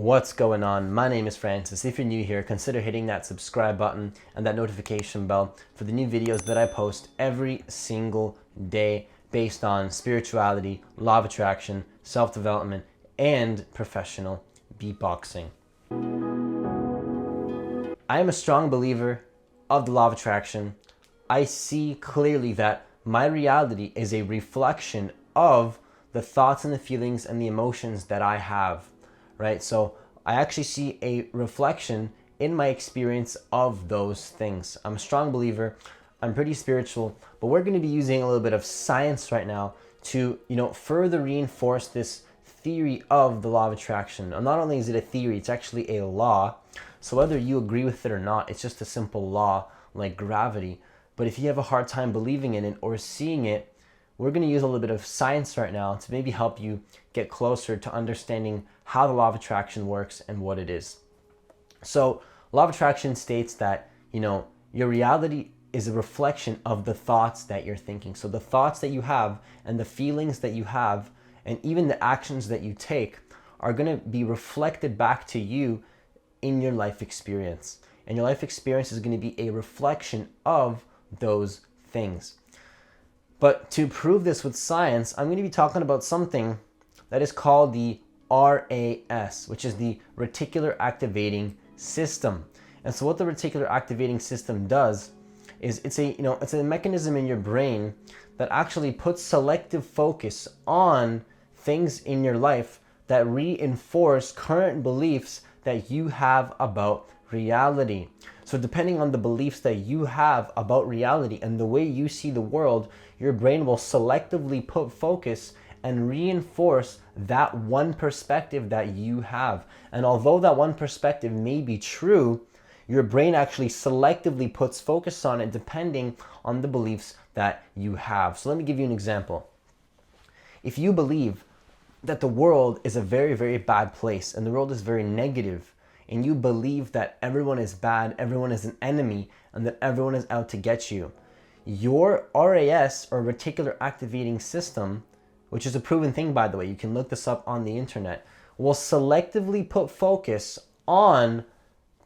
What's going on? My name is Francis. If you're new here, consider hitting that subscribe button and that notification bell for the new videos that I post every single day based on spirituality, law of attraction, self-development, and professional beatboxing. I am a strong believer of the law of attraction. I see clearly that my reality is a reflection of the thoughts and the feelings and the emotions that I have, right? So I actually see a reflection in my experience of those things. I'm a strong believer. I'm pretty spiritual, but we're going to be using a little bit of science right now to, further reinforce this theory of the law of attraction. And not only is it a theory, it's actually a law. So whether you agree with it or not, it's just a simple law like gravity. But if you have a hard time believing in it or seeing it, we're going to use a little bit of science right now to maybe help you get closer to understanding how the law of attraction works and what it is. So, law of attraction states that, your reality is a reflection of the thoughts that you're thinking. So the thoughts that you have and the feelings that you have and even the actions that you take are going to be reflected back to you in your life experience. And your life experience is going to be a reflection of those things. But to prove this with science, I'm going to be talking about something that is called the RAS, which is the reticular activating system. And so what the reticular activating system does is it's a mechanism in your brain that actually puts selective focus on things in your life that reinforce current beliefs that you have about reality. So depending on the beliefs that you have about reality and the way you see the world, your brain will selectively put focus and reinforce that one perspective that you have. And although that one perspective may be true, your brain actually selectively puts focus on it depending on the beliefs that you have. So let me give you an example. If you believe that the world is a very, very bad place and the world is very negative, and you believe that everyone is bad, everyone is an enemy, and that everyone is out to get you, your RAS, or reticular activating system, which is a proven thing, by the way, you can look this up on the internet, will selectively put focus on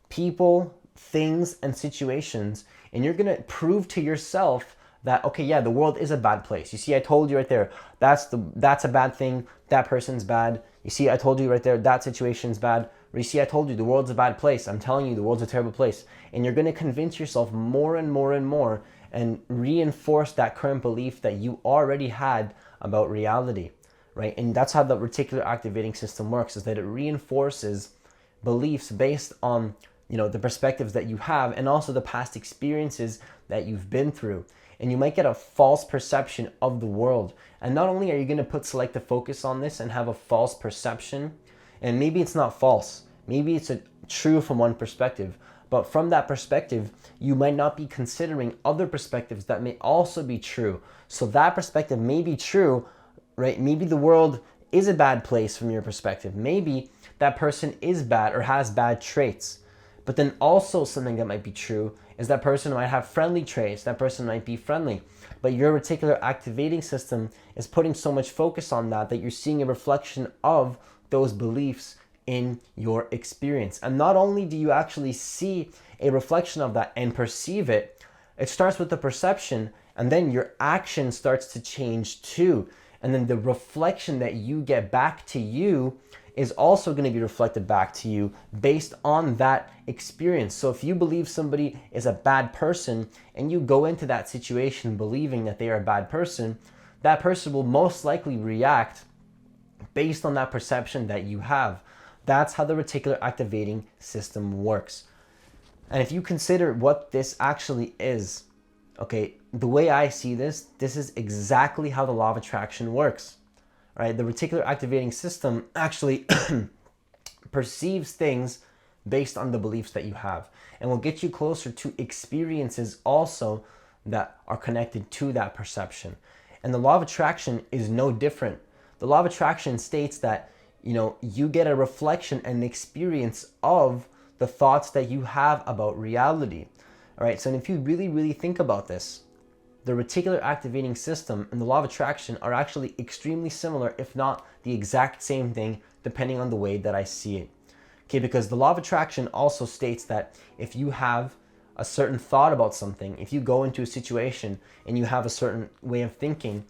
people, things, and situations, and you're going to prove to yourself that, okay, yeah, the world is a bad place. You see, I told you right there, that's a bad thing, that person's bad. You see, I told you right there, that situation's bad. Or you see, I told you the world's a bad place. I'm telling you, the world's a terrible place. And you're going to convince yourself more and more and more and reinforce that current belief that you already had about reality, right? And that's how the reticular activating system works, is that it reinforces beliefs based on, the perspectives that you have and also the past experiences that you've been through. And you might get a false perception of the world. And not only are you going to put selective focus on this and have a false perception, and maybe it's not false, maybe it's true from one perspective, but from that perspective, you might not be considering other perspectives that may also be true. So that perspective may be true, right? Maybe the world is a bad place from your perspective. Maybe that person is bad or has bad traits. But then also something that might be true is that person might have friendly traits, that person might be friendly. But your reticular activating system is putting so much focus on that you're seeing a reflection of those beliefs in your experience. And not only do you actually see a reflection of that and perceive it, it starts with the perception, and then your action starts to change too. And then the reflection that you get back to you is also going to be reflected back to you based on that experience. So if you believe somebody is a bad person and you go into that situation believing that they are a bad person, that person will most likely react based on that perception that you have. That's how the reticular activating system works. And if you consider what this actually is, okay, the way I see this is exactly how the law of attraction works. Right? The reticular activating system actually perceives things based on the beliefs that you have, and will get you closer to experiences also that are connected to that perception. And the law of attraction is no different. The law of attraction states that, you get a reflection and experience of the thoughts that you have about reality. All right. So if you really, really think about this, the reticular activating system and the law of attraction are actually extremely similar, if not the exact same thing, depending on the way that I see it. Okay, because the law of attraction also states that if you have a certain thought about something, if you go into a situation and you have a certain way of thinking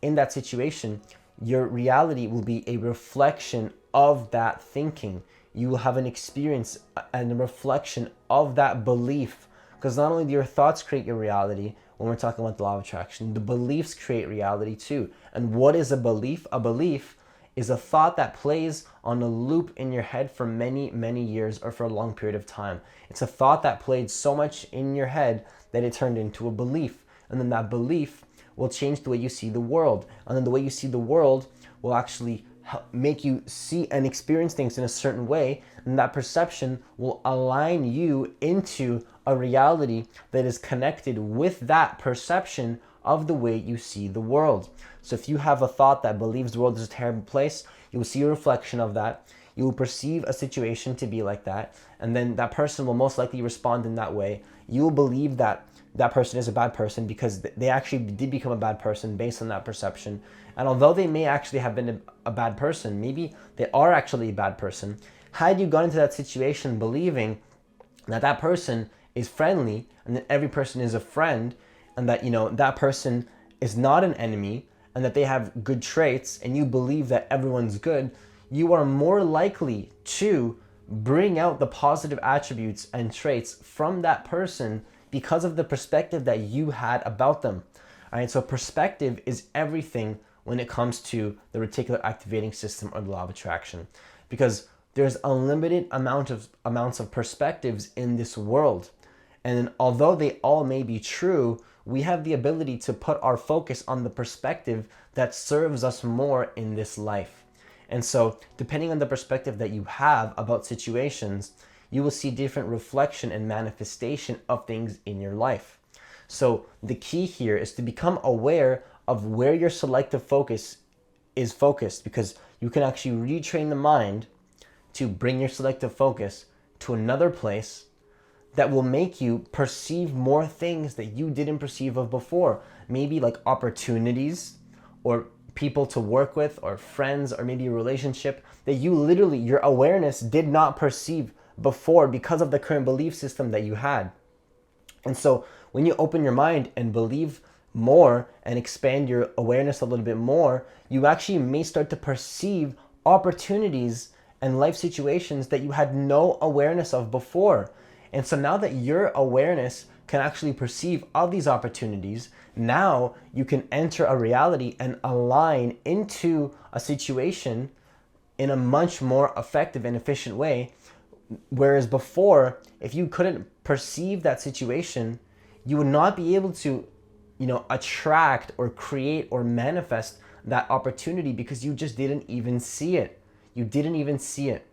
in that situation, your reality will be a reflection of that thinking. You will have an experience and a reflection of that belief. Because not only do your thoughts create your reality, when we're talking about the law of attraction, the beliefs create reality too. And what is a belief? A belief is a thought that plays on a loop in your head for many, many years or for a long period of time. It's a thought that played so much in your head that it turned into a belief. And then that belief will change the way you see the world. And then the way you see the world will actually make you see and experience things in a certain way. And that perception will align you into a reality that is connected with that perception of the way you see the world. So if you have a thought that believes the world is a terrible place, you will see a reflection of that. You will perceive a situation to be like that, and then that person will most likely respond in that way. You will believe that that person is a bad person because they actually did become a bad person based on that perception. And although they may actually have been a bad person, maybe they are actually a bad person, had you gone into that situation believing that that person is friendly and that every person is a friend, and that, you know, that person is not an enemy and that they have good traits, and you believe that everyone's good, you are more likely to bring out the positive attributes and traits from that person because of the perspective that you had about them. All right, so perspective is everything when it comes to the reticular activating system or the law of attraction, because there's unlimited amounts of perspectives in this world. And although they all may be true, we have the ability to put our focus on the perspective that serves us more in this life. And so, depending on the perspective that you have about situations, you will see different reflection and manifestation of things in your life. So, the key here is to become aware of where your selective focus is focused, because you can actually retrain the mind to bring your selective focus to another place that will make you perceive more things that you didn't perceive of before. Maybe like opportunities or people to work with or friends or maybe a relationship that you literally, your awareness did not perceive before because of the current belief system that you had. And so when you open your mind and believe more and expand your awareness a little bit more, you actually may start to perceive opportunities and life situations that you had no awareness of before. And so now that your awareness can actually perceive of these opportunities, now you can enter a reality and align into a situation in a much more effective and efficient way. Whereas before, if you couldn't perceive that situation, you would not be able to, attract or create or manifest that opportunity because you just didn't even see it. You didn't even see it,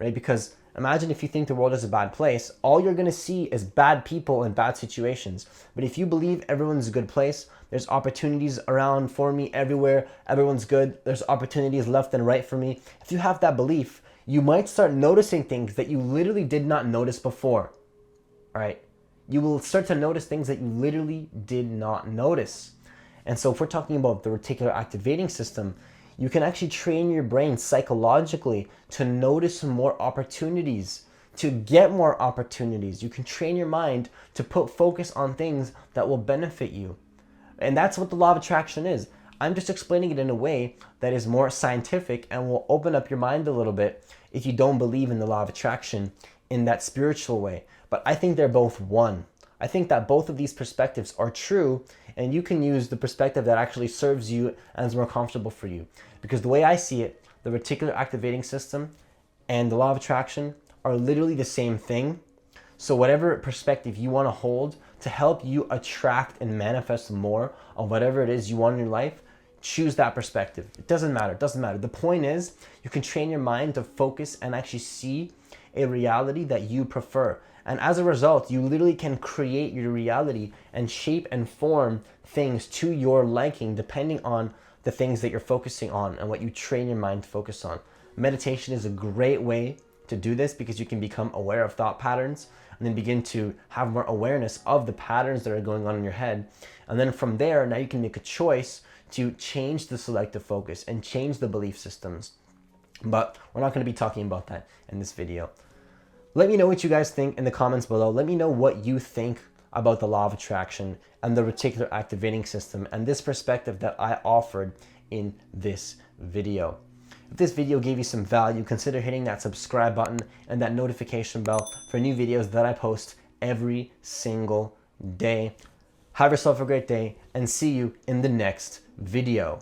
right? Because imagine if you think the world is a bad place, all you're going to see is bad people and bad situations. But if you believe everyone's a good place, there's opportunities around for me everywhere, everyone's good, there's opportunities left and right for me. If you have that belief, you might start noticing things that you literally did not notice before, all right? You will start to notice things that you literally did not notice. And so if we're talking about the reticular activating system, you can actually train your brain psychologically to notice more opportunities, to get more opportunities. You can train your mind to put focus on things that will benefit you. And that's what the law of attraction is. I'm just explaining it in a way that is more scientific and will open up your mind a little bit if you don't believe in the law of attraction in that spiritual way. But I think they're both one. I think that both of these perspectives are true, and you can use the perspective that actually serves you and is more comfortable for you. Because the way I see it, the reticular activating system and the law of attraction are literally the same thing. So whatever perspective you want to hold to help you attract and manifest more of whatever it is you want in your life, choose that perspective. It doesn't matter. It doesn't matter. The point is, you can train your mind to focus and actually see a reality that you prefer. And as a result, you literally can create your reality and shape and form things to your liking depending on the things that you're focusing on and what you train your mind to focus on. Meditation is a great way to do this because you can become aware of thought patterns and then begin to have more awareness of the patterns that are going on in your head. And then from there, now you can make a choice to change the selective focus and change the belief systems. But we're not going to be talking about that in this video. Let me know what you guys think in the comments below. Let me know what you think about the law of attraction and the reticular activating system and this perspective that I offered in this video. If this video gave you some value, consider hitting that subscribe button and that notification bell for new videos that I post every single day. Have yourself a great day and see you in the next video.